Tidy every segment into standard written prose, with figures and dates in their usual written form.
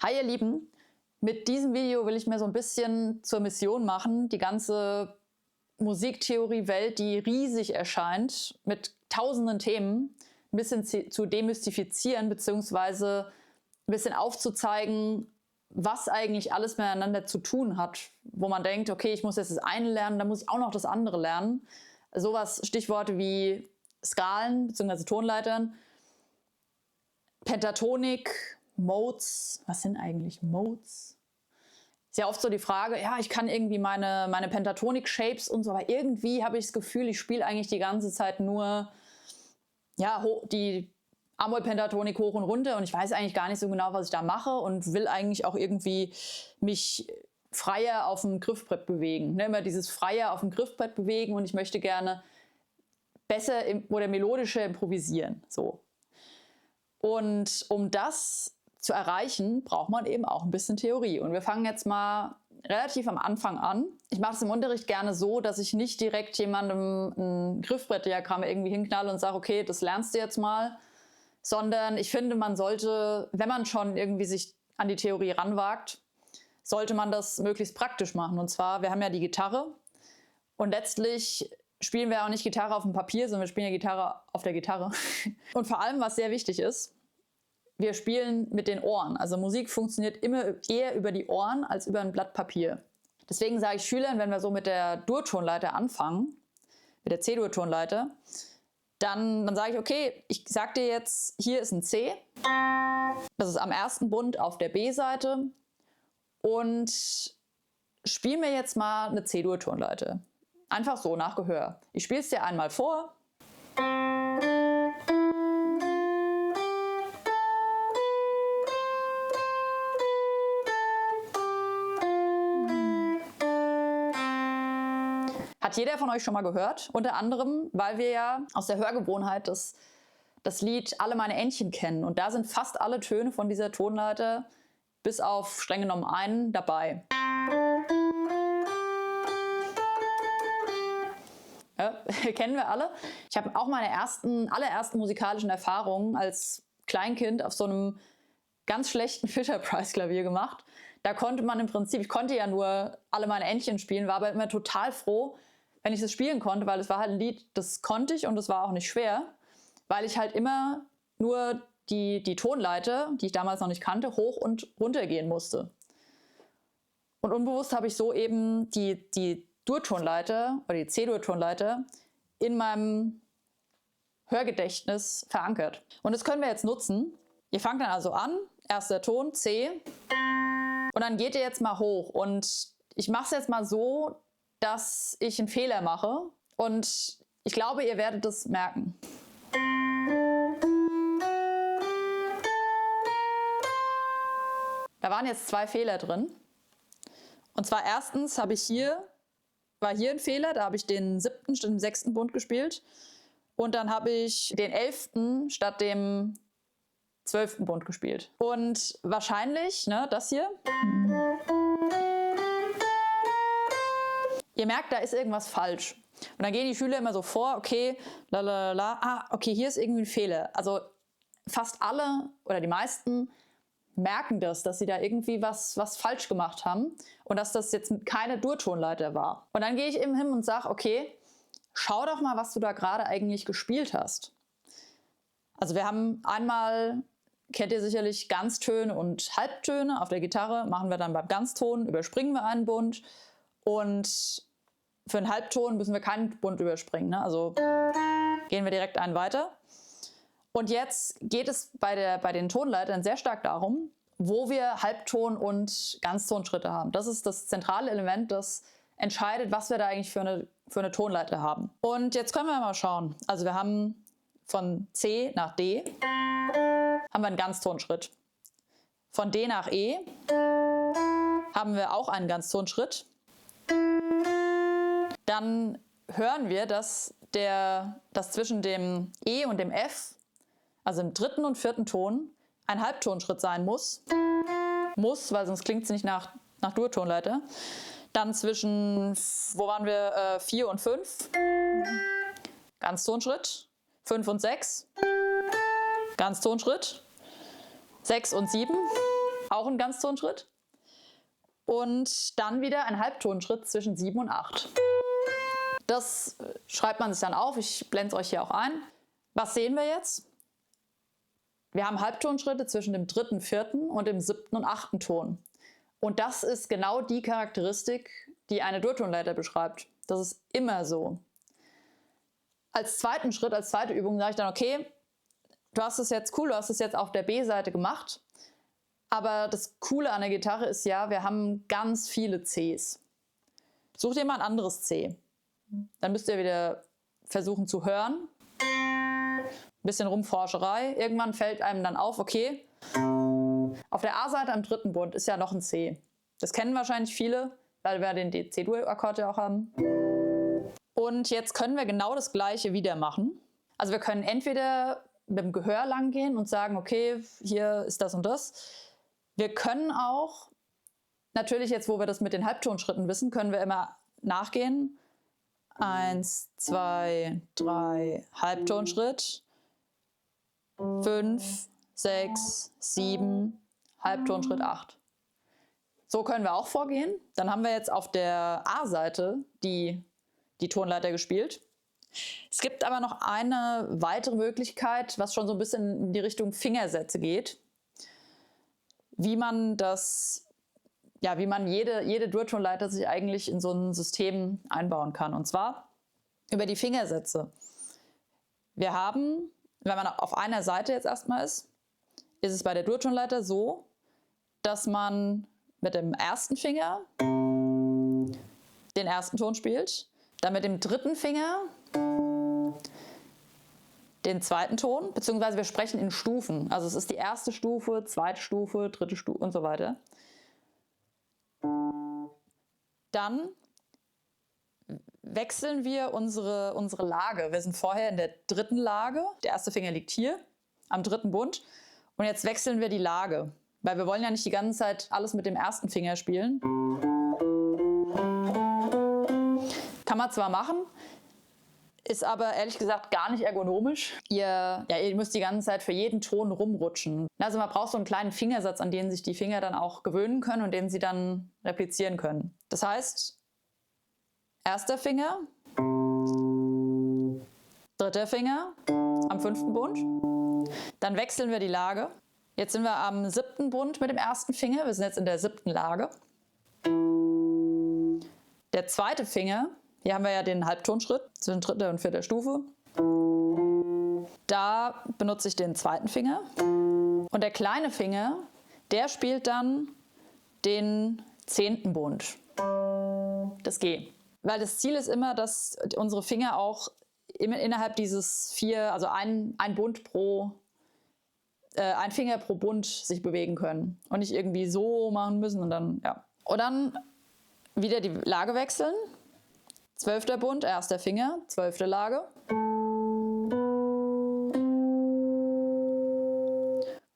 Hi ihr Lieben, mit diesem Video will ich mir so ein bisschen zur Mission machen, die ganze Musiktheorie-Welt, die riesig erscheint, mit tausenden Themen, ein bisschen zu demystifizieren bzw. ein bisschen aufzuzeigen, was eigentlich alles miteinander zu tun hat, wo man denkt, okay, ich muss jetzt das eine lernen, dann muss ich auch noch das andere lernen. Sowas, Stichworte wie Skalen bzw. Tonleitern, Pentatonik, Modes. Was sind eigentlich Modes? Sehr oft so die Frage, ja, ich kann irgendwie meine Pentatonik-Shapes und so, aber irgendwie habe ich das Gefühl, ich spiele eigentlich die ganze Zeit nur ja, die Amol-Pentatonik hoch und runter und ich weiß eigentlich gar nicht so genau, was ich da mache und will eigentlich auch irgendwie mich freier auf dem Griffbrett bewegen. Ne, immer dieses freier auf dem Griffbrett bewegen und ich möchte gerne besser oder melodischer improvisieren. So. Und um das zu erreichen, braucht man eben auch ein bisschen Theorie. Und wir fangen jetzt mal relativ am Anfang an. Ich mache es im Unterricht gerne so, dass ich nicht direkt jemandem ein Griffbrettdiagramm irgendwie hinknalle und sage, okay, das lernst du jetzt mal, sondern ich finde, man sollte, wenn man schon irgendwie sich an die Theorie ranwagt, sollte man das möglichst praktisch machen. Und zwar, wir haben ja die Gitarre und letztlich spielen wir auch nicht Gitarre auf dem Papier, sondern wir spielen ja Gitarre auf der Gitarre. Und vor allem, was sehr wichtig ist, wir spielen mit den Ohren. Also Musik funktioniert immer eher über die Ohren als über ein Blatt Papier. Deswegen sage ich Schülern, wenn wir so mit der Dur-Tonleiter anfangen, mit der C-Dur-Tonleiter, dann sage ich, okay, ich sage dir jetzt, hier ist ein C. Das ist am ersten Bund auf der B-Seite. Und spiel mir jetzt mal eine C-Dur-Tonleiter. Einfach so, nach Gehör. Ich spiele es dir einmal vor. Hat jeder von euch schon mal gehört? Unter anderem, weil wir ja aus der Hörgewohnheit das Lied Alle meine Entchen kennen. Und da sind fast alle Töne von dieser Tonleiter, bis auf streng genommen einen, dabei. Ja, kennen wir alle. Ich habe auch meine allerersten musikalischen Erfahrungen als Kleinkind auf so einem ganz schlechten Fisher-Price-Klavier gemacht. Da konnte man im Prinzip, ich konnte ja nur Alle meine Entchen spielen, war aber immer total froh, wenn ich das spielen konnte, weil es war halt ein Lied, das konnte ich und es war auch nicht schwer, weil ich halt immer nur die Tonleiter, die ich damals noch nicht kannte, hoch und runter gehen musste. Und unbewusst habe ich so eben die Dur-Tonleiter oder die C-Dur-Tonleiter in meinem Hörgedächtnis verankert. Und das können wir jetzt nutzen. Ihr fangt dann also an, erster Ton, C, und dann geht ihr jetzt mal hoch. Und ich mache es jetzt mal so, dass ich einen Fehler mache. Und ich glaube, ihr werdet es merken. Da waren jetzt 2 Fehler drin. Und zwar erstens war hier ein Fehler, da habe ich den 7. statt dem 6. Bund gespielt. Und dann habe ich den 11. statt dem 12. Bund gespielt. Und wahrscheinlich, ne, das hier. Ihr merkt, da ist irgendwas falsch. Und dann gehen die Schüler immer so vor, okay, okay, hier ist irgendwie ein Fehler. Also fast alle oder die meisten merken das, dass sie da irgendwie was falsch gemacht haben und dass das jetzt keine Dur-Tonleiter war. Und dann gehe ich eben hin und sage, okay, schau doch mal, was du da gerade eigentlich gespielt hast. Also wir haben einmal, kennt ihr sicherlich, Ganztöne und Halbtöne. Auf der Gitarre machen wir dann beim Ganzton, überspringen wir einen Bund. Und für einen Halbton müssen wir keinen Bund überspringen. Ne? Also gehen wir direkt einen weiter. Und jetzt geht es bei den Tonleitern sehr stark darum, wo wir Halbton- und Ganztonschritte haben. Das ist das zentrale Element, das entscheidet, was wir da eigentlich für eine Tonleiter haben. Und jetzt können wir mal schauen. Also wir haben von C nach D haben wir einen Ganztonschritt. Von D nach E haben wir auch einen Ganztonschritt. Dann hören wir, dass zwischen dem E und dem F, also im 3. und 4. Ton, ein Halbtonschritt sein muss. Weil sonst klingt es nicht nach Dur-Tonleiter. Dann zwischen, wo waren wir, 4 und 5, Ganztonschritt. 5 und 6, Ganztonschritt. 6 und 7, auch ein Ganztonschritt. Und dann wieder ein Halbtonschritt zwischen 7 und 8. Das schreibt man sich dann auf. Ich blende es euch hier auch ein. Was sehen wir jetzt? Wir haben Halbtonschritte zwischen dem 3., 4. und dem 7. und 8. Ton. Und das ist genau die Charakteristik, die eine Durtonleiter beschreibt. Das ist immer so. Als zweiten Schritt, als zweite Übung sage ich dann, okay, du hast es jetzt cool, du hast es jetzt auf der B-Seite gemacht. Aber das Coole an der Gitarre ist ja, wir haben ganz viele Cs. Such dir mal ein anderes C. Dann müsst ihr wieder versuchen zu hören. Ein bisschen Rumforscherei. Irgendwann fällt einem dann auf, okay, auf der A-Seite am 3. Bund ist ja noch ein C. Das kennen wahrscheinlich viele, weil wir den C-Dur-Akkord ja auch haben. Und jetzt können wir genau das Gleiche wieder machen. Also wir können entweder mit dem Gehör lang gehen und sagen, okay, hier ist das und das. Wir können auch, natürlich jetzt, wo wir das mit den Halbtonschritten wissen, können wir immer nachgehen. 1, 2, 3, Halbtonschritt. 5, 6, 7, Halbtonschritt 8. So können wir auch vorgehen. Dann haben wir jetzt auf der A-Seite die Tonleiter gespielt. Es gibt aber noch eine weitere Möglichkeit, was schon so ein bisschen in die Richtung Fingersätze geht. Wie man jede Durtonleiter sich eigentlich in so ein System einbauen kann. Und zwar über die Fingersätze. Wir haben, wenn man auf einer Seite jetzt erstmal ist es bei der Durtonleiter so, dass man mit dem ersten Finger den ersten Ton spielt, dann mit dem 3. Finger den 2. Ton, beziehungsweise wir sprechen in Stufen. Also es ist die 1. Stufe, 2. Stufe, 3. Stufe und so weiter. Dann wechseln wir unsere Lage. Wir sind vorher in der 3. Lage. Der erste Finger liegt hier am 3. Bund. Und jetzt wechseln wir die Lage. Weil wir wollen ja nicht die ganze Zeit alles mit dem ersten Finger spielen. Kann man zwar machen, ist aber ehrlich gesagt gar nicht ergonomisch. Ihr müsst die ganze Zeit für jeden Ton rumrutschen. Also man braucht so einen kleinen Fingersatz, an den sich die Finger dann auch gewöhnen können und den sie dann replizieren können. Das heißt, 1. Finger, 3. Finger am 5. Bund. Dann wechseln wir die Lage. Jetzt sind wir am 7. Bund mit dem 1. Finger. Wir sind jetzt in der 7. Lage. Der 2. Finger, hier haben wir ja den Halbtonschritt zwischen 3. und 4. Stufe. Da benutze ich den 2. Finger. Und der kleine Finger, der spielt dann den 10. Bund. Das G. Weil das Ziel ist immer, dass unsere Finger auch innerhalb dieses 4, also ein Finger pro Bund sich bewegen können. Und nicht irgendwie so machen müssen und dann, ja. Und dann wieder die Lage wechseln. 12. Bund, 1. Finger, 12. Lage.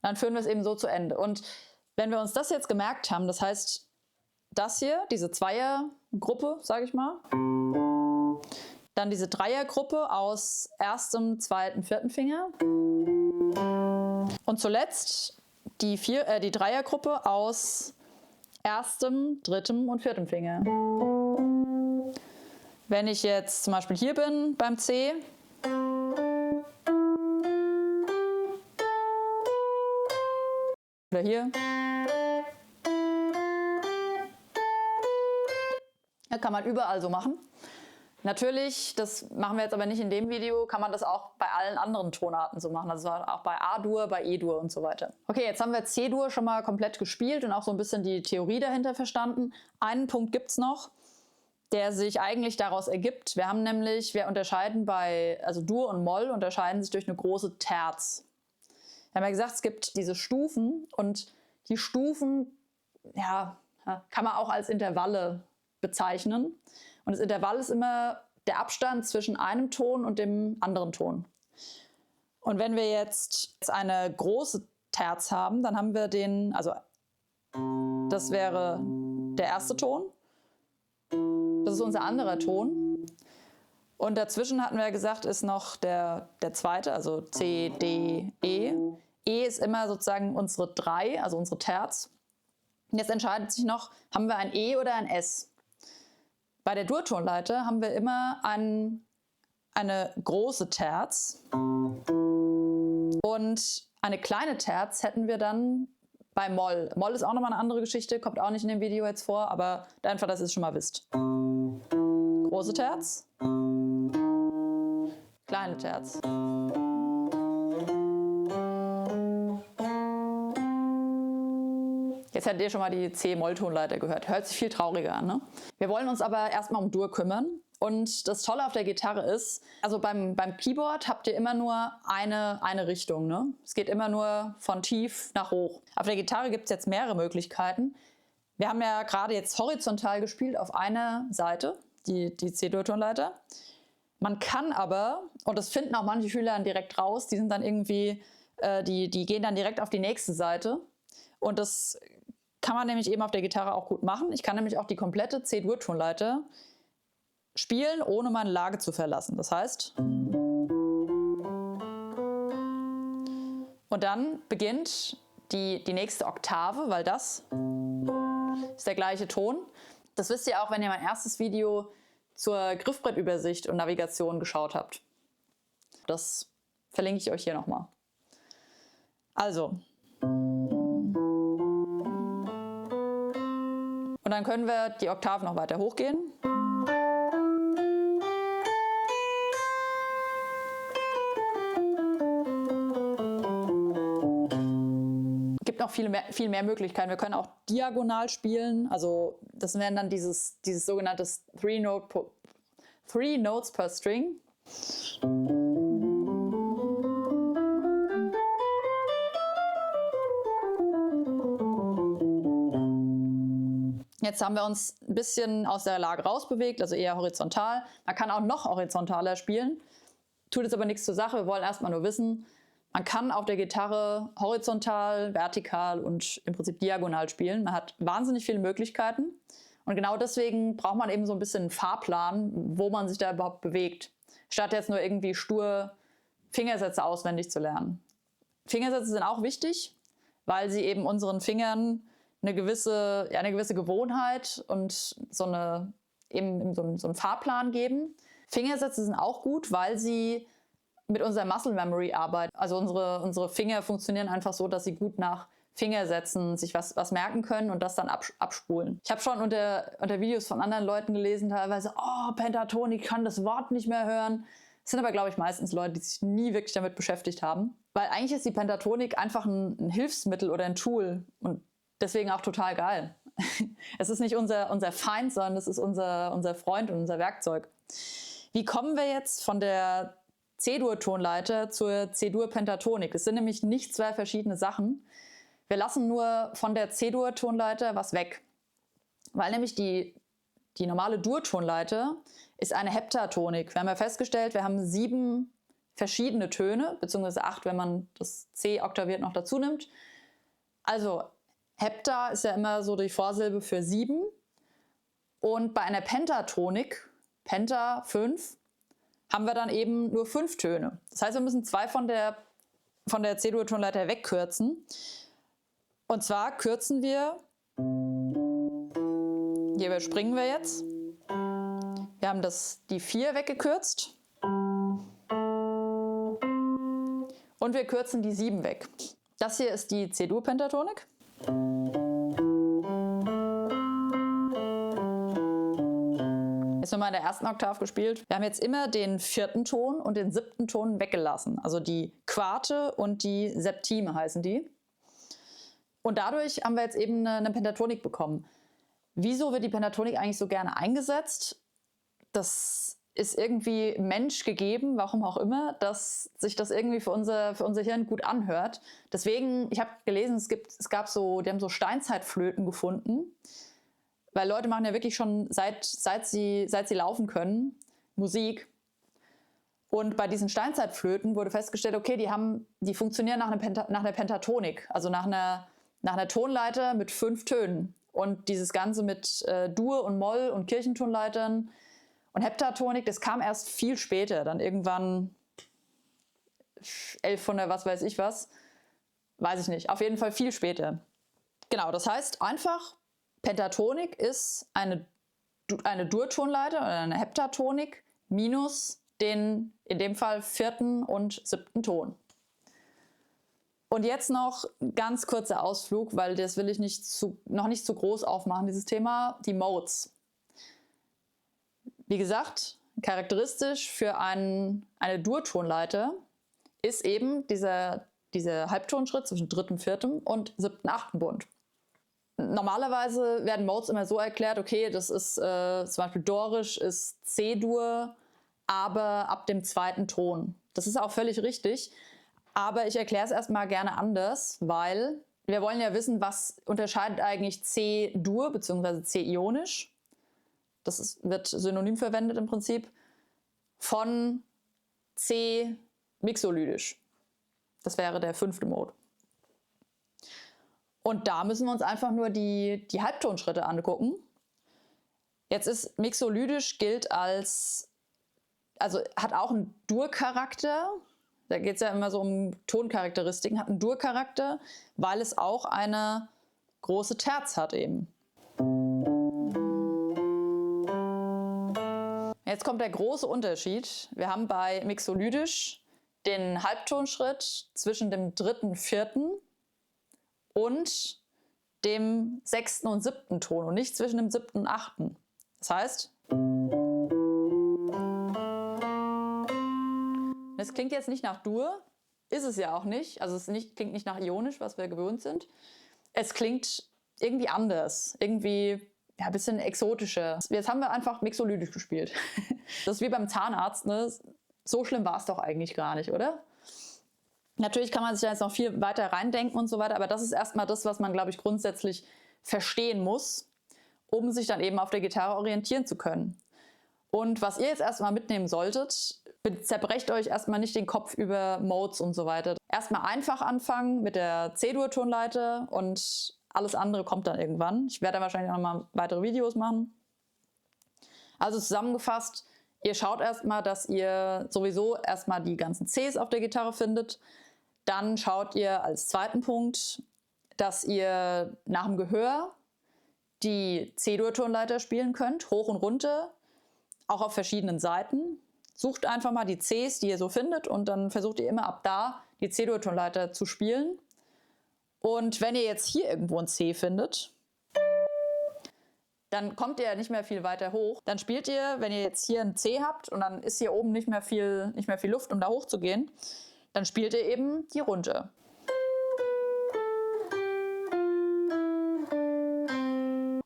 Dann führen wir es eben so zu Ende. Und wenn wir uns das jetzt gemerkt haben, das heißt, das hier, diese Zweiergruppe, sage ich mal, dann diese Dreiergruppe aus 1., 2., 4. Finger und zuletzt die Dreiergruppe aus 1., 3. und 4. Finger. Wenn ich jetzt zum Beispiel hier bin beim C, oder hier, das kann man überall so machen. Natürlich, das machen wir jetzt aber nicht in dem Video, kann man das auch bei allen anderen Tonarten so machen. Also auch bei A-Dur, bei E-Dur und so weiter. Okay, jetzt haben wir C-Dur schon mal komplett gespielt und auch so ein bisschen die Theorie dahinter verstanden. Einen Punkt gibt es noch, der sich eigentlich daraus ergibt. Wir unterscheiden also Dur und Moll unterscheiden sich durch eine große Terz. Wir haben ja gesagt, es gibt diese Stufen und die Stufen, ja, kann man auch als Intervalle bezeichnen. Und das Intervall ist immer der Abstand zwischen einem Ton und dem anderen Ton. Und wenn wir jetzt eine große Terz haben, dann haben wir das wäre der erste Ton. Das ist unser anderer Ton. Und dazwischen hatten wir gesagt, ist noch der zweite, also C, D, E. E ist immer sozusagen unsere 3, also unsere Terz. Und jetzt entscheidet sich noch, haben wir ein E oder ein S? Bei der Durtonleiter haben wir immer eine große Terz und eine kleine Terz hätten wir dann bei Moll. Moll ist auch nochmal eine andere Geschichte, kommt auch nicht in dem Video jetzt vor, aber einfach, dass ihr es schon mal wisst. Große Terz, kleine Terz. Jetzt hättet ihr schon mal die C-Moll-Tonleiter gehört. Hört sich viel trauriger an, ne? Wir wollen uns aber erstmal um Dur kümmern. Und das Tolle auf der Gitarre ist, also beim Keyboard habt ihr immer nur eine Richtung, ne? Es geht immer nur von tief nach hoch. Auf der Gitarre gibt es jetzt mehrere Möglichkeiten. Wir haben ja gerade jetzt horizontal gespielt auf einer Seite, die C-Dur-Tonleiter. Man kann aber, und das finden auch manche Schüler dann direkt raus, die sind dann irgendwie, die gehen dann direkt auf die nächste Seite. Und das kann man nämlich eben auf der Gitarre auch gut machen. Ich kann nämlich auch die komplette C-Dur-Tonleiter spielen, ohne meine Lage zu verlassen. Das heißt, und dann beginnt die nächste Oktave, weil das ist der gleiche Ton. Das wisst ihr auch, wenn ihr mein erstes Video zur Griffbrettübersicht und Navigation geschaut habt. Das verlinke ich euch hier nochmal. Also. Und dann können wir die Oktaven noch weiter hochgehen. Es gibt noch viel mehr Möglichkeiten. Wir können auch diagonal spielen. Also das wären dann dieses sogenannte Three Notes per String. Jetzt haben wir uns ein bisschen aus der Lage rausbewegt, also eher horizontal. Man kann auch noch horizontaler spielen, tut jetzt aber nichts zur Sache. Wir wollen erstmal nur wissen, man kann auf der Gitarre horizontal, vertikal und im Prinzip diagonal spielen. Man hat wahnsinnig viele Möglichkeiten und genau deswegen braucht man eben so ein bisschen einen Fahrplan, wo man sich da überhaupt bewegt, statt jetzt nur irgendwie stur Fingersätze auswendig zu lernen. Fingersätze sind auch wichtig, weil sie eben unseren Fingern eine gewisse Gewohnheit und so einen Fahrplan geben. Fingersätze sind auch gut, weil sie mit unserer Muscle Memory arbeiten. Also unsere Finger funktionieren einfach so, dass sie gut nach Fingersätzen sich was merken können und das dann abspulen. Ich habe schon unter Videos von anderen Leuten gelesen, teilweise, oh, Pentatonik, ich kann das Wort nicht mehr hören. Das sind aber, glaube ich, meistens Leute, die sich nie wirklich damit beschäftigt haben. Weil eigentlich ist die Pentatonik einfach ein Hilfsmittel oder ein Tool und deswegen auch total geil. Es ist nicht unser Feind, sondern es ist unser Freund und unser Werkzeug. Wie kommen wir jetzt von der C-Dur-Tonleiter zur C-Dur-Pentatonik? Es sind nämlich nicht zwei verschiedene Sachen. Wir lassen nur von der C-Dur-Tonleiter was weg. Weil nämlich die normale Dur-Tonleiter ist eine Heptatonik. Wir haben ja festgestellt, wir haben 7 verschiedene Töne, beziehungsweise 8, wenn man das C oktaviert noch dazu nimmt. Also Hepta ist ja immer so die Vorsilbe für 7. Und bei einer Pentatonik, Penta 5, haben wir dann eben nur 5 Töne. Das heißt, wir müssen 2 von der C-Dur-Tonleiter wegkürzen. Und zwar kürzen wir, hier überspringen wir jetzt. Wir haben die 4 weggekürzt. Und wir kürzen die 7 weg. Das hier ist die C-Dur-Pentatonik. Jetzt nochmal in der ersten Oktav gespielt. Wir haben jetzt immer den 4. Ton und den 7. Ton weggelassen. Also die Quarte und die Septime heißen die. Und dadurch haben wir jetzt eben eine Pentatonik bekommen. Wieso wird die Pentatonik eigentlich so gerne eingesetzt? Das ist irgendwie menschgegeben, warum auch immer, dass sich das irgendwie für unser Hirn gut anhört. Deswegen, ich habe gelesen, die haben so Steinzeitflöten gefunden, weil Leute machen ja wirklich schon seit sie laufen können Musik. Und bei diesen Steinzeitflöten wurde festgestellt, okay, die funktionieren nach einer Pentatonik, also nach einer Tonleiter mit 5 Tönen. Und dieses Ganze mit Dur und Moll und Kirchentonleitern und Heptatonik, das kam erst viel später, dann irgendwann 1100, was weiß ich was, weiß ich nicht, auf jeden Fall viel später. Genau, das heißt einfach, Pentatonik ist eine Durtonleiter oder eine Heptatonik minus den, in dem Fall, 4. und 7. Ton. Und jetzt noch ein ganz kurzer Ausflug, weil das will ich noch nicht zu groß aufmachen, dieses Thema, die Modes. Wie gesagt, charakteristisch für eine Durtonleiter ist eben dieser Halbtonschritt zwischen 3., 4. und 7., 8. Bund. Normalerweise werden Modes immer so erklärt, okay, das ist zum Beispiel Dorisch ist C-Dur, aber ab dem 2. Ton. Das ist auch völlig richtig, aber ich erkläre es erstmal gerne anders, weil wir wollen ja wissen, was unterscheidet eigentlich C-Dur bzw. C-Ionisch, wird synonym verwendet im Prinzip, von C-Mixolydisch. Das wäre der 5. Mode. Und da müssen wir uns einfach nur die Halbtonschritte angucken. Jetzt ist Mixolydisch gilt als, also hat auch einen Dur-Charakter. Da geht es ja immer so um Toncharakteristiken, hat einen Dur-Charakter, weil es auch eine große Terz hat eben. Jetzt kommt der große Unterschied. Wir haben bei Mixolydisch den Halbtonschritt zwischen dem 3., 4. und dem 6. und 7. Ton und nicht zwischen dem 7. und 8. Das heißt, es klingt jetzt nicht nach Dur, ist es ja auch nicht. Also klingt nicht nach Ionisch, was wir gewöhnt sind. Es klingt irgendwie anders, irgendwie ein bisschen exotischer. Jetzt haben wir einfach Mixolydisch gespielt. Das ist wie beim Zahnarzt, ne? So schlimm war es doch eigentlich gar nicht, oder? Natürlich kann man sich da jetzt noch viel weiter reindenken und so weiter, aber das ist erstmal das, was man, glaube ich, grundsätzlich verstehen muss, um sich dann eben auf der Gitarre orientieren zu können. Und was ihr jetzt erstmal mitnehmen solltet, zerbrecht euch erstmal nicht den Kopf über Modes und so weiter. Erstmal einfach anfangen mit der C-Dur-Tonleiter und alles andere kommt dann irgendwann. Ich werde da wahrscheinlich auch nochmal weitere Videos machen. Also zusammengefasst, ihr schaut erstmal, dass ihr sowieso erstmal die ganzen Cs auf der Gitarre findet. Dann schaut ihr als zweiten Punkt, dass ihr nach dem Gehör die C-Dur-Tonleiter spielen könnt, hoch und runter, auch auf verschiedenen Seiten. Sucht einfach mal die Cs, die ihr so findet, und dann versucht ihr immer ab da die C-Dur-Tonleiter zu spielen. Und wenn ihr jetzt hier irgendwo ein C findet, dann kommt ihr nicht mehr viel weiter hoch. Dann spielt ihr, wenn ihr jetzt hier ein C habt und dann ist hier oben nicht mehr viel Luft, um da hoch zu gehen, dann spielt ihr eben die runter.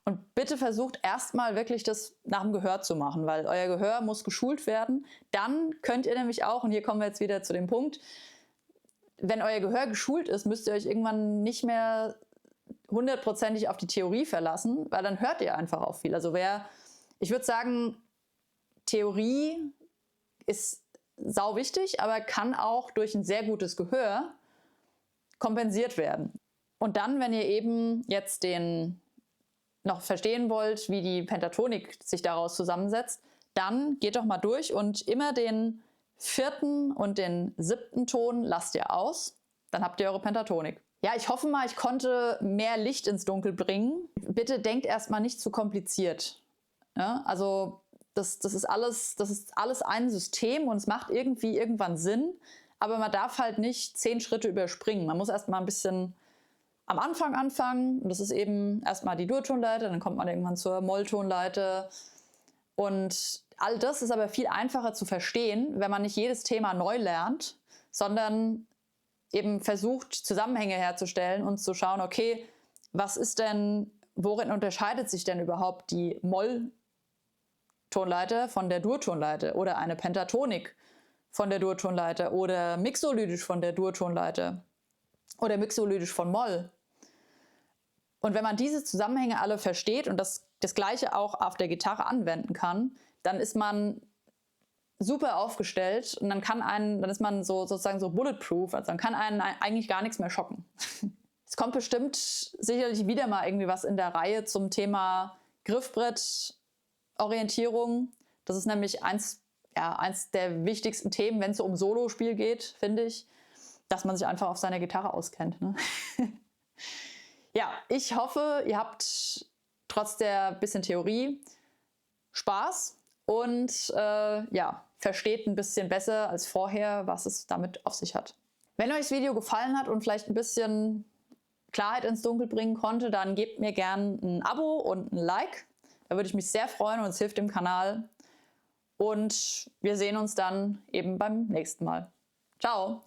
Und bitte versucht erstmal wirklich das nach dem Gehör zu machen, weil euer Gehör muss geschult werden. Dann könnt ihr nämlich auch, und hier kommen wir jetzt wieder zu dem Punkt, wenn euer Gehör geschult ist, müsst ihr euch irgendwann nicht mehr 100%ig auf die Theorie verlassen, weil dann hört ihr einfach auch viel. Also ich würde sagen, Theorie ist sau wichtig, aber kann auch durch ein sehr gutes Gehör kompensiert werden. Und dann, wenn ihr eben jetzt noch verstehen wollt, wie die Pentatonik sich daraus zusammensetzt, dann geht doch mal durch und immer den 4. und den 7. Ton lasst ihr aus. Dann habt ihr eure Pentatonik. Ja, ich hoffe mal, ich konnte mehr Licht ins Dunkel bringen. Bitte denkt erstmal nicht zu kompliziert. Ja, also das ist alles ein System und es macht irgendwie irgendwann Sinn, aber man darf halt nicht 10 Schritte überspringen. Man muss erstmal ein bisschen am Anfang anfangen. Und das ist eben erstmal die Dur-Tonleiter, dann kommt man irgendwann zur Moll-Tonleiter. Und all das ist aber viel einfacher zu verstehen, wenn man nicht jedes Thema neu lernt, sondern eben versucht, Zusammenhänge herzustellen und zu schauen, okay, worin unterscheidet sich denn überhaupt die Moll-Tonleiter von der Dur-Tonleiter oder eine Pentatonik von der Dur-Tonleiter oder Mixolydisch von der Dur-Tonleiter oder Mixolydisch von Moll. Und wenn man diese Zusammenhänge alle versteht und das Gleiche auch auf der Gitarre anwenden kann, dann ist man super aufgestellt und dann ist man sozusagen so bulletproof, also dann kann einen eigentlich gar nichts mehr schocken. Es kommt bestimmt sicherlich wieder mal irgendwie was in der Reihe zum Thema Griffbrettorientierung. Das ist nämlich eins der wichtigsten Themen, wenn es so um Solospiel geht, finde ich, dass man sich einfach auf seiner Gitarre auskennt. Ne? Ja, ich hoffe, ihr habt trotz der bisschen Theorie Spaß und ja, versteht ein bisschen besser als vorher, was es damit auf sich hat. Wenn euch das Video gefallen hat und vielleicht ein bisschen Klarheit ins Dunkel bringen konnte, dann gebt mir gern ein Abo und ein Like. Da würde ich mich sehr freuen und es hilft dem Kanal. Und wir sehen uns dann eben beim nächsten Mal. Ciao!